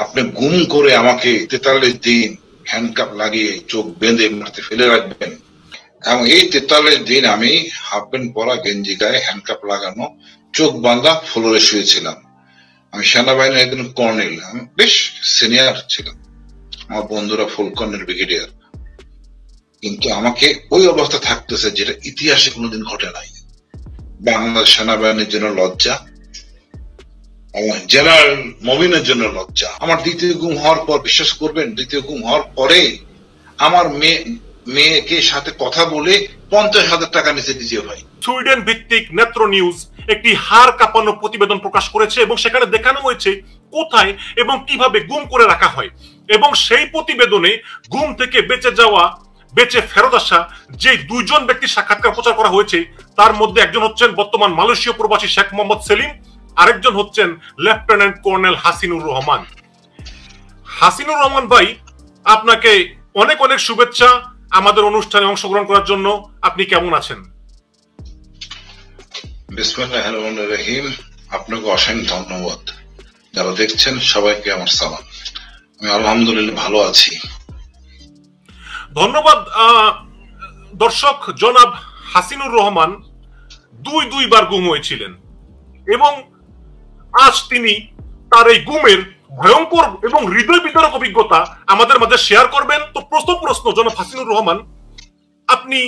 আপনি গুম করে আমাকে 43 দিন হ্যান্ডকাপ লাগিয়ে চোখ বেঁধে মাটিতে ফেলে রাখবেন, এবং এই 43 দিন আমি হাফ প্যান্ট পরা, গেঞ্জি গায়ে, হ্যান্ডকাপ লাগানো, চোখ বাঁধা ফ্লোরে শুয়েছিলাম। আমি সেনাবাহিনীর একজন কর্নেল, আমি বেশ সিনিয়র ছিলাম, আমার বন্ধুরা ফুল কর্নেল, ব্রিগেডিয়ার, কিন্তু আমাকে ওই অবস্থা থাকতেছে যেটা ইতিহাসে কোনোদিন ঘটে নাই। বাংলাদেশ সেনাবাহিনীর জন্য লজ্জা, জেনারেল মবিনের জন্য লজ্জা। আমার দ্বিতীয় গুম হওয়ার পর, বিশ্বাস করবেন, দ্বিতীয় গুম হওয়ার পরে আমার মেয়েকে সাথে কথা বলে 50,000 টাকা নিচে দিয়েছে ভাই। সুইডেন ভিত্তিক নেত্র নিউজ একটি হাড় কাঁপানো প্রতিবেদন প্রকাশ করেছে এবং সেখানে দেখানো হয়েছে কোথায় এবং কিভাবে গুম করে রাখা হয়, এবং সেই প্রতিবেদনে গুম থেকে বেঁচে ফেরত আসা যে দুইজন ব্যক্তির সাক্ষাৎকার প্রচার করা হয়েছে, তার মধ্যে একজন হচ্ছেন বর্তমান মালয়েশীয় প্রবাসী শেখ মোহাম্মদ সেলিম, আরেকজন হচ্ছেন লেফটেন্যান্ট কর্নেল হাসিনুর রহমান। হাসিনুর রহমান ভাই, আপনাকে অনেক অনেক শুভেচ্ছা আমাদের অনুষ্ঠানে অংশগ্রহণ করার জন্য। আপনি কেমন আছেন? বিসমিল্লাহির রহমানির রহিম। আপনাকে অসংখ্য ধন্যবাদ। যারা দেখছেন সবাইকে আমার সালাম। আমি আলহামদুলিল্লাহ ভালো আছি। ধন্যবাদ। দর্শক, জনাব হাসিনুর রহমান দুইবার গুম হয়েছিলেন এবং আজ তিনি তার এই গুমের ভয়ঙ্কর এবং হৃদয় বিদারক অভিজ্ঞতা আমাদের মাঝে শেয়ার করবেন। তো প্রশ্ন, জনাব হাসিনুর রহমান, আপনি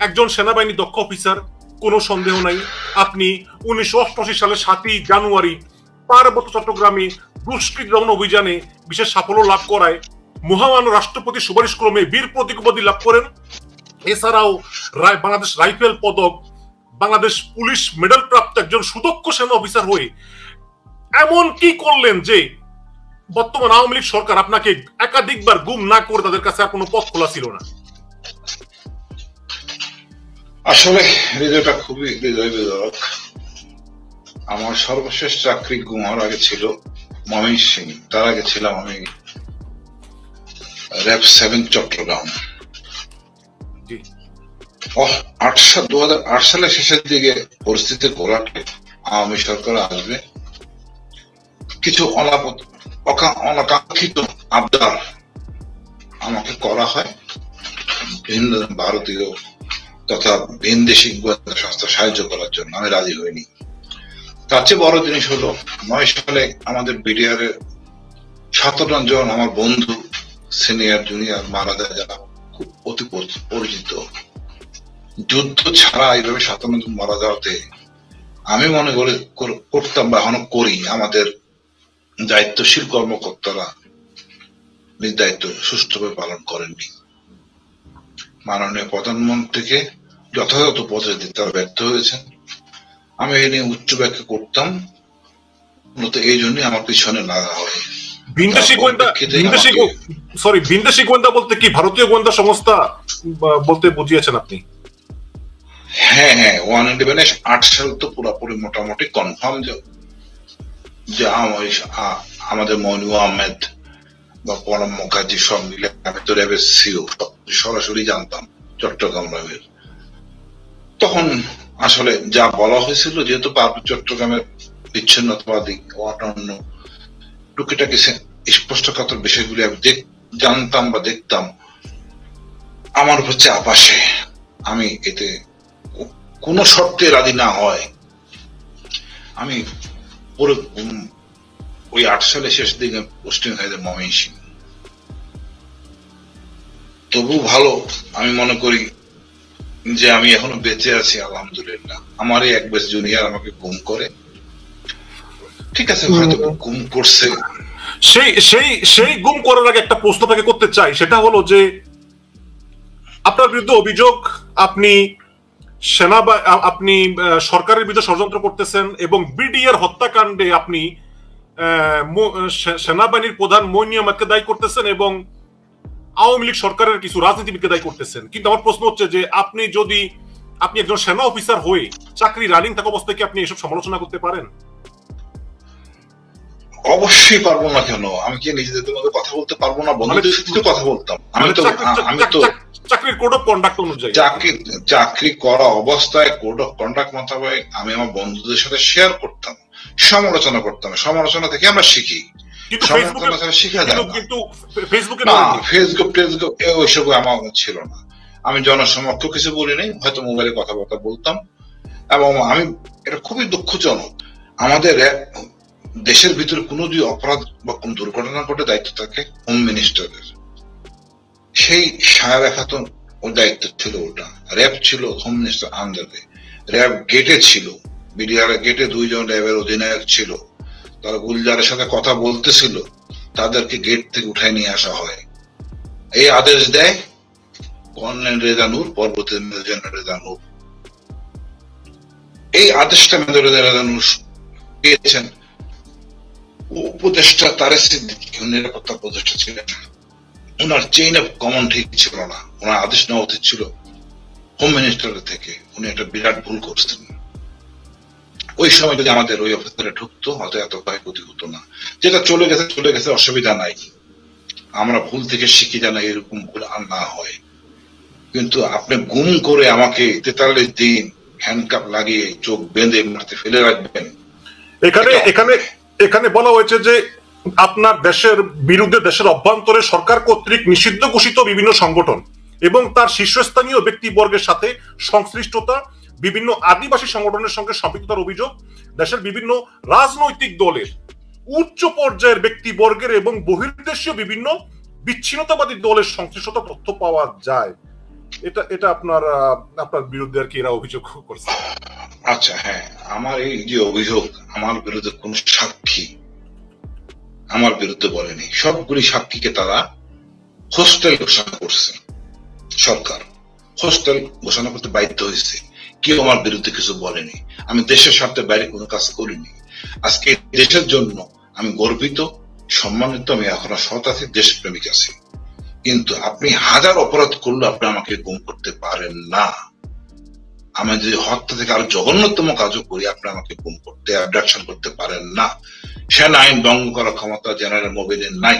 একজন সেনাবাহিনী দক্ষ অফিসার, কোনো সন্দেহ নাই। আপনি 1988 সালের 7ই জানুয়ারি পার্বত্য চট্টগ্রামে দুষ্কৃত দমন অভিযানে বিশেষ সাফল্য লাভ করায় মহামান্য রাষ্ট্রপতি সুপারিশ ক্রমে বীর প্রতীক উপাধি লাভ করেন। এছাড়াও বাংলাদেশ রাইফেল পদক, বাংলাদেশ পুলিশ মেডেল প্রাপ্ত একজন সুদক্ষ সেনা অফিসার হয়ে এমন কি করলেন যে বর্তমান আওয়ামী লীগ সরকার আপনাকে একাধিকবার গুম না করে তাদের কাছে আর কোনো পথ খোলা ছিল না? আসলে হৃদয়টা খুবই হৃদয় বিদারক। আমার সর্বশেষ চাকরি গুম হওয়ার আগে ছিল ময়মনসিংহ, তার আগে ছিলাম আমি র‍্যাব 7 চট্টগ্রাম। 2008 সালের শেষের দিকে পরিস্থিতি ঘোলাটে, আওয়ামী সরকার আসবে, কিছু অনাকাঙ্ক্ষিত আবদার আমাকে করা হয় ভিন্ন ভারতীয় তথা ভিনদেশী গোয়েন্দা সংস্থা সাহায্য করার জন্য। আমি রাজি হইনি। তার চেয়ে বড় জিনিস হলো 9 সালে আমাদের বিডিআর এর 17 জন আমার বন্ধু, সিনিয়র জুনিয়র মারা যায়, যারা খুব অতি পরিচিত। যুদ্ধ ছাড়া এইভাবে 17 জন মারা যাওয়াতে আমি মনে করতাম বা এখনো করি, আমাদের দায়িত্বশীল কর্মকর্তারা নিজ দায়িত্ব সুষ্ঠুভাবে পালন করেননি। মাননীয় প্রধানমন্ত্রীকে যথাযথ পদে দিতে তারা ব্যর্থ হয়েছেন। আমি এই নিয়ে উচ্চ ব্যাখ্যা করতাম, মূলত এই জন্যই আমার পিছনে লাগা হয়। ভিনদেশী গোয়েন্দা বলতে কি ভারতীয় গোয়েন্দা সংস্থা বলতে বুঝিয়েছেন আপনি? হ্যাঁ, 111 সাল তো পুরোপুরি মোটামুটি কনফার্ম যে আমাদের মইনুল আহমেদ বা পরম মুখার্জি সব মিলে আমি তো র্যাবের সিও, সরাসরি জানতাম চট্টগ্রাম র্যাবের। তখন আসলে যা বলা হয়েছিল, যেহেতু পার্বত্য চট্টগ্রামের বিচ্ছিন্নতাবাদী অন্য টুকিটাকি স্পষ্টকাতর বিষয়গুলি আমি জানতাম বা দেখতাম, আমার উপর চাপ আসে। আমি এতে কোন শর্তে রাজি না হয় আমি পুরো ওই 8 সালের শেষ দিকে পোস্টিং হয়ে যায় ময়মনসিংহ। তবু ভালো আমি মনে করি যে আমি এখনো বেঁচে আছি, আলহামদুলিল্লাহ। আমার এই এক বেশ জুনিয়র আমাকে গুম করে, ঠিক আছে, হয়তো গুম করছে। সেই গুম করার আগে একটা প্রশ্ন তাকে করতে চাই, সেটা হলো যে আপনার বিরুদ্ধে অভিযোগ আপনি সরকারের বিরুদ্ধে ষড়যন্ত্র করতেছেন এবং বিডিআর হত্যাকাণ্ডে আপনি সেনাবাহিনীর প্রধান মইনুল আহমেদকে দায়ী করতেছেন এবং আওয়ামী লীগ সরকারের কিছু রাজনীতিবিদকে দায়ী করতেছেন। কিন্তু আমার প্রশ্ন হচ্ছে যে আপনি একজন সেনা অফিসার হয়ে চাকরি রানিং থাকা অবস্থায় কি আপনি এসব সমালোচনা করতে পারেন? অবশ্যই পারবো না। কেন? আমি কি নিজেদের মধ্যে কথা বলতে পারবো না? বন্ধুদের সাথে কথা বলতাম। আমি তো চাকরির কোড অফ কন্ডাক্ট অনুযায়ী চাকরি করা অবস্থায় কোড অফ কন্ডাক্ট মোতাবেক আমি আমার বন্ধুদের সাথে শেয়ার করতাম, সমালোচনা করতাম। সমালোচনা থেকে আমরা শিখি। কিন্তু শিখা যায় না। কিন্তু ফেসবুকে না, ফেসবুক ওইসব আমার ছিল না। আমি জনসমক্ষ কিছু বলি নাই, হয়তো মোবাইলে কথাবার্তা বলতাম। এবং আমি, এটা খুবই দুঃখজনক, আমাদের দেশের ভিতরে কোনো যদি অপরাধ বা কোন দুর্ঘটনা ঘটে দায়িত্ব থাকে হোম মিনিস্টারের, সেই সায়রা খাতুন ওর দায়িত্ব ছিল, ওটা র্যাব ছিল হোম মিনিস্টার আন্ডারে, র্যাব গেটে ছিল, বিডিআর গেটে 2 জন র্যাবের অধিনায়ক ছিল, তারা গুলজারের সাথে কথা বলতেছিল, তাদেরকে গেট থেকে উঠায় নিয়ে আসা হয়। এই আদেশ দেয় কর্নেল রেজা নূর, পরবর্তী মেজর জেনারেল রেজা নূর। এই আদেশটা মেজর রেজা নূর পেয়েছেন উপদেষ্টা তারেক সিদ্দিকী, নিরাপত্তা উপদেষ্টা ছিলেন। ওনার চেইন অফ কমান্ড ঠিক ছিল না, ওনার আদেশ নেওয়া উচিত ছিল হোম মিনিস্টারের থেকে। উনি একটা বিরাট ভুল করছেন। ওই সময় যদি আমাদের ওই অফিসারে ঢুকতো, হয়তো এত ক্ষয়ক্ষতি হতো না। যেটা চলে গেছে, অসুবিধা নাই। আমরা ভুল থেকে শিখি যেন এরকম ভুল আর না হয়। কিন্তু আপনি গুম করে আমাকে 43 দিন হ্যান্ডকাপ লাগিয়ে চোখ বেঁধে মারতে ফেলে রাখবেন। এখানে বলা হয়েছে যে আপনার দেশের বিরুদ্ধে দেশের অভ্যন্তরে সরকার কর্তৃক নিষিদ্ধ ঘোষিত বিভিন্ন সংগঠন এবং তার শীর্ষস্থানীয় ব্যক্তিবর্গের সাথে সংশ্লিষ্টতা, বিভিন্ন আদিবাসী সংগঠনের সঙ্গে সম্পৃক্ততার অভিযোগ, দেশের বিভিন্ন রাজনৈতিক দলের উচ্চ পর্যায়ের ব্যক্তিবর্গের এবং বহির্দেশীয় বিভিন্ন বিচ্ছিন্নতাবাদী দলের সংশ্লিষ্টতা তথ্য পাওয়া যায়। এটা আপনার বিরুদ্ধে আর কি এরা অভিযোগ করছে। আচ্ছা, হ্যাঁ, আমার এই যে অভিযোগ, আমার বিরুদ্ধে কোন সাক্ষী আমার বিরুদ্ধে বলেনি। সবগুলি সাক্ষীকে তারা হোস্টেল ঘোষণা করছে। সরকার হোস্টেল ঘোষণা করতে বাধ্য হয়েছে। কেউ আমার বিরুদ্ধে কিছু বলেনি। আমি দেশের স্বার্থে বাইরে কোনো কাজ করিনি। আজকে দেশের জন্য আমি গর্বিত, সম্মানিত। আমি এখনো সৎ আছি, দেশপ্রেমিক আছি। কিন্তু আপনি হাজার অপরাধ করলে আপনি আমাকে গুম করতে পারেন না। আমি যদি হত্যা থেকে আরো জঘন্যতম কাজও করি, আপনি আমাকে গুম করতে, অ্যাবডাকশন করতে পারেন না। সেনা আইন ভঙ্গ করার ক্ষমতা জেনারেল মোবিনের নাই।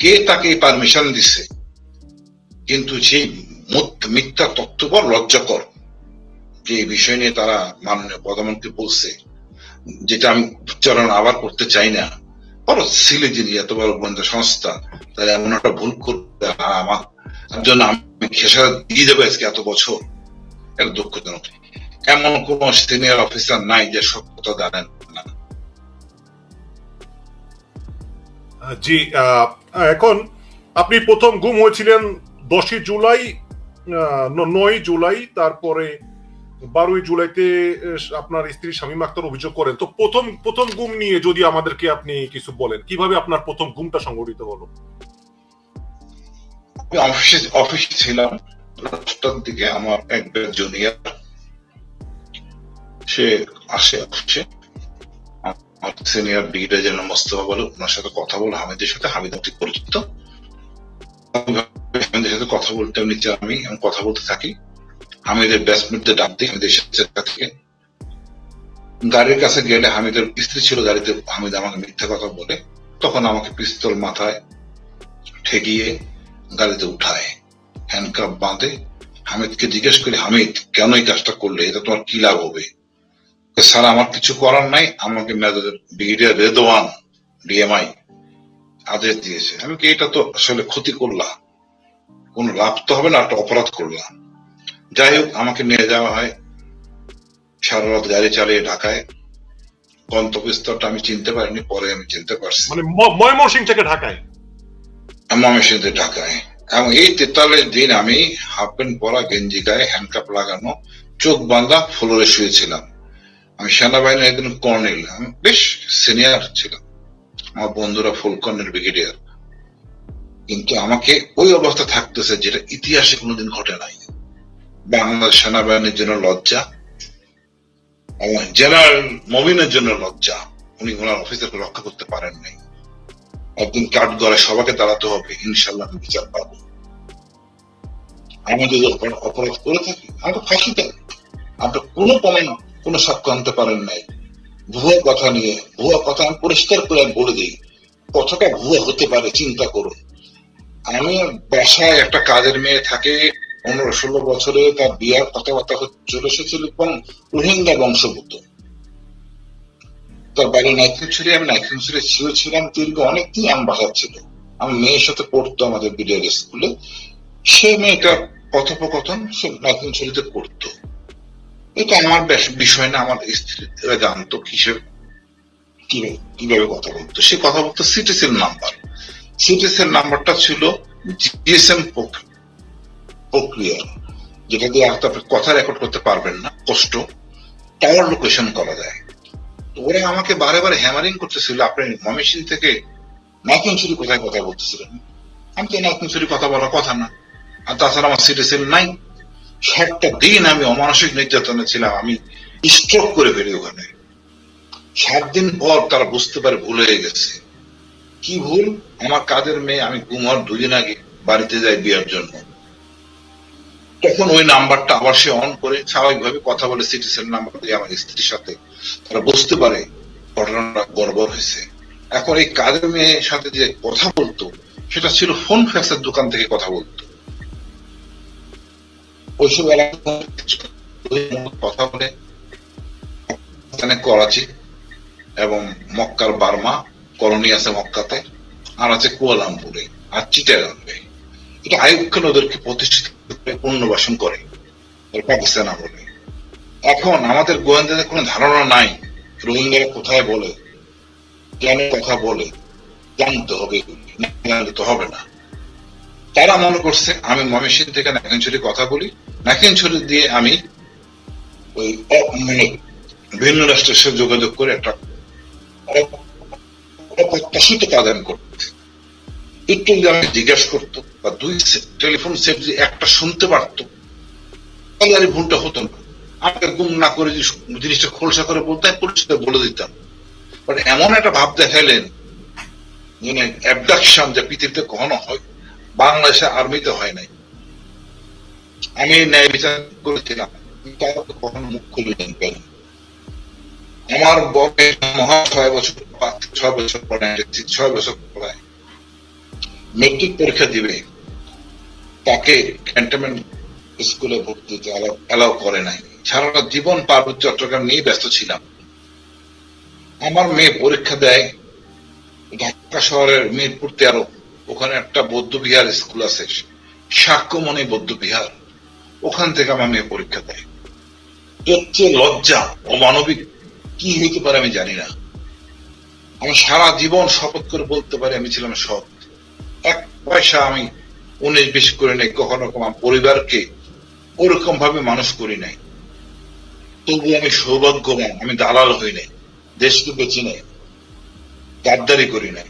কে তাকে পারমিশন দিছে? কিন্তু সেই মিথ্যা তথ্যকর, লজ্জাকর যে বিষয় নিয়ে তারা মাননীয় প্রধানমন্ত্রী বলছে, যেটা আমি উচ্চারণ আবার করতে চাই না, বড় ছিলে যিনি, এত বড় গোয়েন্দা সংস্থা, তারা এমন একটা ভুল করতে আমার জন্য আমি খেসারত দিয়ে দেবো আজকে এত বছর, এটা দুঃখজনক। এমন কোন সিনিয়র অফিসার নাই যে সত্যতা জানেন না। জি, এখন আপনি প্রথম গুম হয়েছিলেন 10 জুলাই, 9 জুলাই, তারপরে 12 জুলাইতে আপনার স্ত্রী শামীমা আক্তার অভিযোগ করেন। তো প্রথম গুম নিয়ে যদি আমাদেরকে আপনি কিছু বলেন, কিভাবে আপনার প্রথম গুমটা সংঘটিত হলো? অফিসে ছিলাম, রাস্তার দিকে আমার এক জুনিয়র সে আসে অফিসে, আমার সিনিয়র ব্রিগেডিয়ার জেনারেল মোস্তফা বলে, ওনার সাথে কথা বলে, হামিদের সাথে, হামিদ অতি পরিচিত, হামিদের সাথে কথা বলতে নিচে আমি কথা বলতে থাকি। হামিদের ব্যাটসম্যানদের ডাক দিই, হামিদের থেকে গাড়ির কাছে গেলে হামিদের স্ত্রী ছিল গাড়িতে, হামিদ আমাকে মিথ্যা কথা বলে, তখন আমাকে পিস্তল মাথায় ঠেকিয়ে গাড়িতে উঠায়, হ্যান্ডকাপ বাঁধে। হামিদকে জিজ্ঞেস করি, হামিদ কেন এই কাজটা করলে, এটা তোমার কি লাভ হবে? স্যার আমার কিছু করার নাই, আমাকে ব্রিগেডিয়ার রেদওয়ান ডিএমআই আদেশ দিয়েছে। আমি কি, এটা তো আসলে ক্ষতি করলাম, কোন লাভ তো হবে না, একটা অপরাধ করলাম। যাই হোক, আমাকে নিয়ে যাওয়া হয় সারা রাত গাড়ি চালিয়ে ঢাকায়। গন্তব্যস্থলটা আমি চিনতে পারিনি, পরে আমি চিনতে পারছি, মানে ময়মনসিংহ থেকে ঢাকায়। ময়মনসিংহ থেকে ঢাকায়। এবং এই 43 দিন আমি হাফ প্যান্ট পরা, গেঞ্জি গায়ে, হ্যান্ডকাপ লাগানো, চোখ বাঁধা, ফ্লোরে শুয়েছিলাম। আমি সেনাবাহিনীর একজন কর্নেল, আমি বেশ সিনিয়র ছিলাম, আমার বন্ধুরা ফুল কর্নেল, ব্রিগেডিয়ার। কিন্তু আমাকে ওই অবস্থা থাকতেছে যেটা ইতিহাসে কোনোদিন ঘটে নাই। বাংলাদেশ সেনাবাহিনীর জন্য লজ্জা, জেনারেল মবিনের জন্য লজ্জা। উনি ওনার অফিসারকে রক্ষা করতে পারেন নাই। একদিন কাঠ গড়ায় সবাইকে দাঁড়াতে হবে, ইনশাল্লাহ আমি বিচার পাবো। আমি যদি অপরাধ করে থাকি আমাকে ফাঁসি দেন। আপনি কোনো প্রমাণ, কোনো সাক্ষ্য আনতে পারেন নাই। ভুয়া কথা নিয়ে, ভুয়া কথা আমি পরিষ্কার করে বলে দিই, কতটা ভুয়া হতে পারে চিন্তা করুন। আমি বাসায় একটা কাজের মেয়ে থাকে, 15-16 বছরে, তার বিয়ার কথাবার্তা চলে এসেছিল, এবং রোহিঙ্গা বংশভূত। তার বাড়ি নাইক্ষ্যংছড়ি, আমি নাইক্ষ্যংছড়ি ছিলাম দীর্ঘ অনেকদিন। আমার বাসা ছিল, আমার মেয়ের সাথে পড়তো আমাদের বিডিআর স্কুলে। সে মেয়েটার কথোপকথন সে নাইক্ষ্যংছড়িতে পড়তো। এটা আমার বিষয় না, আমার স্ত্রীরা জানতো কিভাবে কথা বলতো। সে কথা বলতো সিটিসেল নাম্বার। সিটিসেল নাম্বারটা ছিল জিএসএম প্রক্রিয়া, যেটা দিয়ে আর আপনি কথা রেকর্ড করতে পারবেন না, কষ্ট, টাওয়ার লোকেশন করা যায়। ওরা আমাকে বারে বারে হ্যামারিং করতেছিল, আপনি ময়মনসিংহ থেকে নাইক্ষ্যংছড়ি কোথায় কথা বলতেছিলেন। আমি তো নাইক্ষ্যংছড়ি কথা বলার কথা না, আর তাছাড়া আমার সিটিসেল নাই। 7টা দিন আমি অমানসিক নির্যাতনে ছিলাম, আমি স্ট্রোক করে ফেলি ওখানে। 7 দিন পর তারা বুঝতে পারে ভুল হয়ে গেছে। কি ভুল? আমার কাজের মেয়ে, আমি গুম হওয়ার 2 দিন আগে বাড়িতে যাই বিয়ার জন্য, তখন ওই নাম্বারটা আবার সে অন করে স্বাভাবিকভাবে কথা বলে সিটিসেল নাম্বার দিয়ে আমার স্ত্রীর সাথে। তারা বুঝতে পারে ঘটনাটা গড়বড় হয়েছে। এখন এই কাজের মেয়ের সাথে যে কথা বলতো সেটা ছিল ফোন ফ্যাক্সের দোকান থেকে কথা বলতো। ওইসব কথা বলে করাচি এবং মক্কার বার্মা কলোনি আছে মক্কাতে, আর আছে কুয়ালালামপুরে, আর চিটাগাংয়ে। এটা আইয়ুব খান ওদেরকে প্রতিষ্ঠিত করে পুনর্বাসন করে পাকিস্তান আমলে। এখন আমাদের গোয়েন্দাদের কোনো ধারণা নাই রোহিঙ্গারা কোথায় বলে, কেন কথা বলে, জানতে হবে, জানতে তো হবে না। তারা মনে করছে আমি ময়মনসিংহ থেকে নাইক্ষ্যংছড়ি কথা বলি, নাইক্ষ্যংছড়ি দিয়ে আমি ওই মানে ভিন্ন রাষ্ট্রের সাথে যোগাযোগ করে একটা অপ্রত্যাশিত আদান করতে। একটু যদি আমি জিজ্ঞাসা করতো বা 2 টেলিফোন সেট যদি একটা শুনতে পারতো, তাহলে আর ভুলটা হতো না। আমাকে গুম না করে জিনিসটা খোলসা করে বলতে পরিষ্কার বলে দিতাম। বাট এমন একটা ভাব দেখাইলেন মানে অ্যাবডাকশন যে পৃথিবীতে কখনো হয়, বাংলাদেশে আর্মিতে হয় নাই। আমি ন্যায় বিচার করেছিলাম, কখনো মুখ খুলে নেন। আমার বয়স 6 বছর, 6 বছর পরে 6 বছর পড়ায় মেট্রিক পরীক্ষা দিবে, তাকে ক্যান্টনমেন্ট স্কুলে ভর্তি দিতে অ্যালাউ করে নাই। সারাটা জীবন পার্বত্য চট্টগ্রাম নিয়ে ব্যস্ত ছিলাম। আমার মেয়ে পরীক্ষা দেয় ঢাকা শহরের মিরপুর 13, ওখানে একটা বৌদ্ধ বিহার স্কুল আছে, সাক্ষ্যমণি বৌদ্ধ বিহার, ওখান থেকে আমার মেয়ে পরীক্ষা দেয়। এর চেয়ে লজ্জা, অমানবিক কি হইতে পারে আমি জানি না। আমি সারা জীবন শপথ করে বলতে পারি আমি ছিলাম সৎ। 1 পয়সা আমি 19-20 করে নাই, কখনো আমার পরিবারকে ওরকম ভাবে মানুষ করি নাই। তবু আমি সৌভাগ্যবান, আমি দালাল হই নাই, দেশকে বেঁচে নাই, গাদ্দারি করি নাই।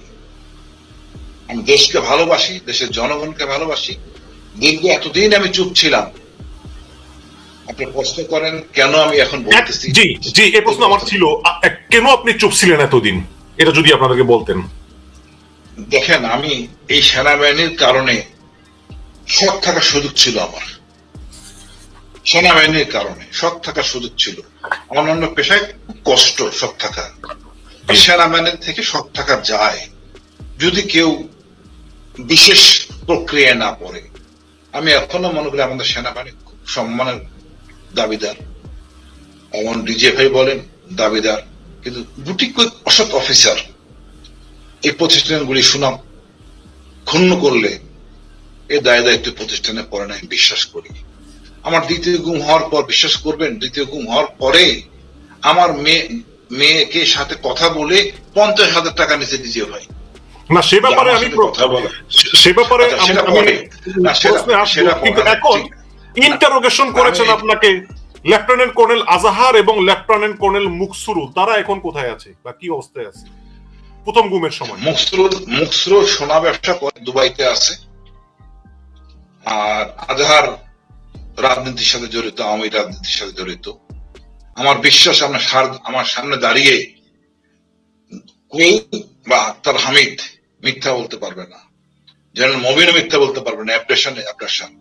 আমি দেশকে ভালোবাসি, দেশের জনগণকে ভালোবাসি। দীর্ঘ এতদিন আমি চুপ ছিলাম। আপনি প্রশ্ন করেন কেন আমি এখন বলতেছি। জি জি, এই প্রশ্ন আমার ছিল, কেন আপনি চুপ ছিলেন এতদিন, এটা যদি আপনাদেরকে বলতেন। দেখেন, আমি এই সেনাবাহিনীর কারণে সৎ থাকার সুযোগ ছিল আমার। সেনাবাহিনীর কারণে সৎ থাকার সুযোগ ছিল। অন্যান্য পেশায় কষ্ট সৎ থাকা, সেনাবাহিনীর থেকে সৎ থাকা যায় যদি কেউ বিশেষ প্রক্রিয়া না পড়ে। আমি এখনো মনে করি আমাদের সেনাবাহিনী খুব সম্মানের দাবিদার, এমন ডিজিএফআই বলেন দাবিদার, কিন্তু দুটি অসৎ অফিসার এই প্রতিষ্ঠানগুলি সুনাম ক্ষুণ্ণ করলে এ দায় দায়িত্ব প্রতিষ্ঠানে পড়ে না, আমি বিশ্বাস করি। আমার দ্বিতীয় গুম হওয়ার পর, বিশ্বাস করবেন, দ্বিতীয় গুম হওয়ার পরে আমার মেয়েকে সাথে কথা বলে 50,000 টাকা নিচে দিতে ভাই না। সে ব্যাপারে আমি সে ব্যাপারে এখন ইন্টারোগেশন করেছেন আপনাকে লেফটেন্যান্ট কর্নেল আজাহার এবং লেফটেন্যান্ট কর্নেল মুকসুরুল, তারা এখন কোথায় আছে বা কি অবস্থায় আছে প্রথম গুমের সময়? মুকসুরুল সোনা ব্যবসা করে দুবাইতে আছে, আর আজহার রাজনীতির সাথে জড়িত, আওয়ামী রাজনীতির সাথে জড়িত। আমার বিশ্বাস আমার সামনে দাঁড়িয়ে কুল বা আক্তার হামিদ মিথ্যা বলতে পারবে না, জেনারেল মবিনও মিথ্যা বলতে পারবে না। অ্যাবডাকশন